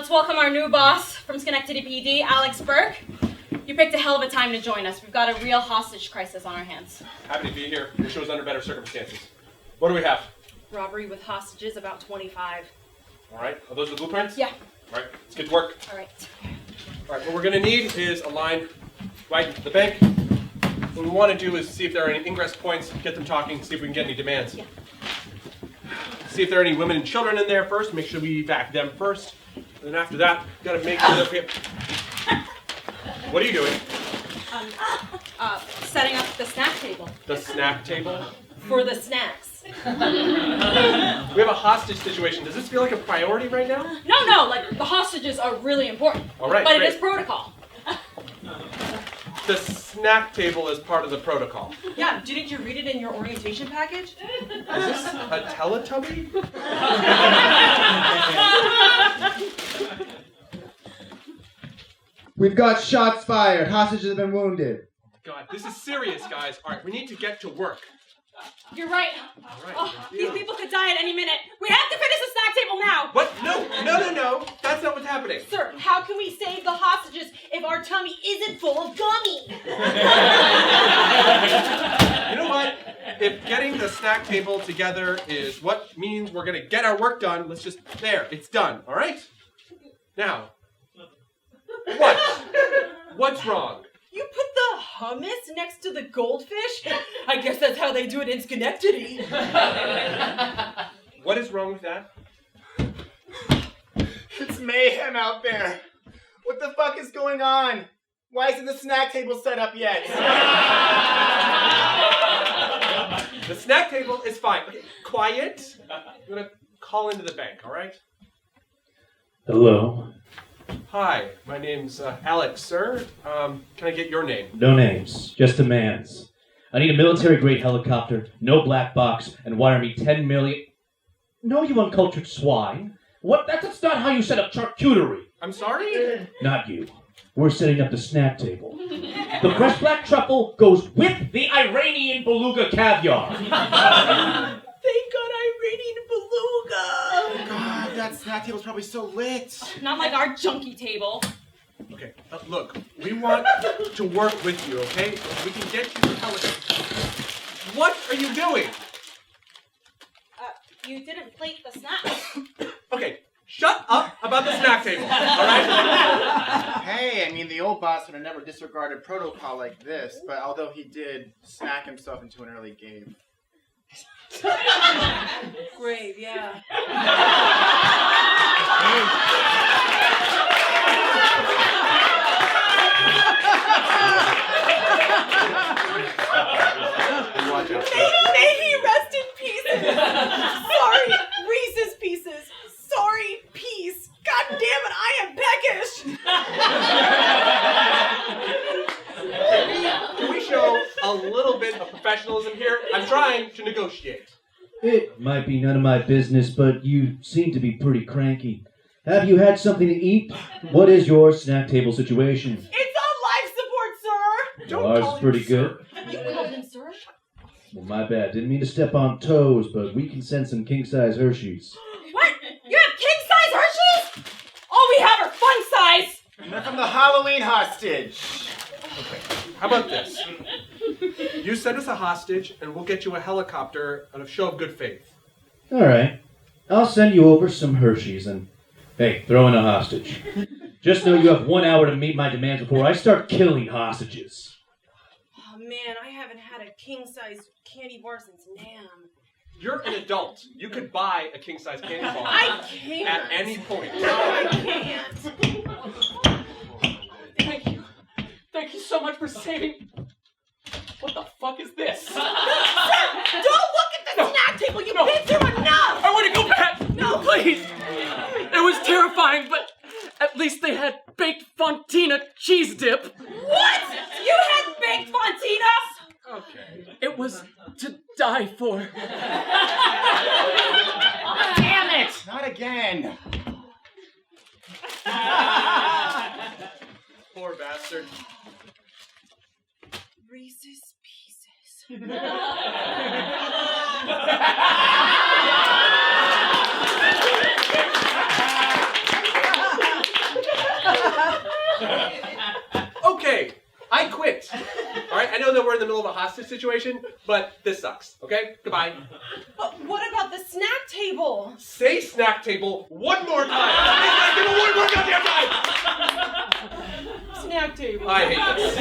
Let's welcome our new boss from Schenectady PD, Alex Burke. You picked a hell of a time to join us. We've got a real hostage crisis on our hands. Happy to be here. Wish it was under better circumstances. What do we have? Robbery with hostages, about 25. All right. Are those the blueprints? Yeah. All right. Let's get to work. All right. All right. What we're going to need is a line right into the bank. What we want to do is see if there are any ingress points, get them talking, see if we can get any demands. Yeah. See if there are any women and children in there first. Make sure we evac them first. And then after that, we've got to make sure that we have... What are you doing? Setting up the snack table. The snack table? For the snacks. We have a hostage situation. Does this feel like a priority right now? No, like, the hostages are really important. All right, But great. it is protocol. The snack table is part of the protocol. Yeah, didn't you read it in your orientation package? Is this a Teletubby? We've got shots fired. Hostages have been wounded. God, this is serious, guys. All right, we need to get to work. You're right. All right. Oh, these people could die at any minute. We have to finish the snack table now. What? No. That's not what's happening. Sir, how can we save the hostages if our tummy isn't full of gummy? You know what? If getting the snack table together is what means we're going to get our work done, let's just... There, it's done, all right? Now, what? What's wrong? You put the hummus next to the goldfish? I guess that's how they do it in Schenectady. What is wrong with that? It's mayhem out there. What the fuck is going on? Why isn't the snack table set up yet? The snack table is fine. Okay, quiet. I'm going to call into the bank, all right? Hello. Hi, my name's Alex, sir. Can I get your name? No names, just demands. I need a military-grade helicopter, no black box, and wire me 10 million... No, you uncultured swine. What? That's not how you set up charcuterie. I'm sorry? Not you. We're setting up the snack table. The fresh black truffle goes with the Iranian beluga caviar. They got Iranian beluga. God, that snack table's probably so lit. Not like our junkie table. Okay, look, we want to work with you, okay? We can get you the helicopter. What are you doing? You didn't plate the snacks. Okay, shut up about the snack table, all right? Hey, I mean, the old boss would have never disregarded protocol like this, but although he did snack himself into an early game. Grave, yeah. Watch out. May he rest in pieces. Sorry, Reese's Pieces. Sorry, peace. God damn it, I am peckish. Can we show a little bit of professionalism here? I'm trying to negotiate. It might be none of my business, but you seem to be pretty cranky. Have you had something to eat? What is your snack table situation? It's on life support, sir. Don't Ours call is pretty him good. You called him sir? Well, my bad. Didn't mean to step on toes, but we can send some king-size Hershey's. What? You have king-size Hershey's? All we have are fun-size. And they're from the Halloween hostage. Okay, how about this? You send us a hostage, and we'll get you a helicopter on a show of good faith. All right. I'll send you over some Hershey's and... Hey, throw in a hostage. Just know you have 1 hour to meet my demands before I start killing hostages. Oh man, I haven't had a king-size candy bar since Nam. You're an adult. You could buy a king-size candy bar I can't. at any point. I can't. Thank you. Thank you so much for saving... What the fuck is this? Sir, don't look at the snack table. You've been through enough. I want to go back! No, please! It was terrifying, but at least they had baked Fontina cheese dip. What? You had baked Fontinas? Okay. It was to die for. Damn it! Not again. Poor bastard. Reese's Pieces. Okay, I quit. All right, I know that we're in the middle of a hostage situation, but this sucks. Okay, goodbye. But what about the snack table? Say snack table one more time. Say snack table one more goddamn time. Snack table. I hate this.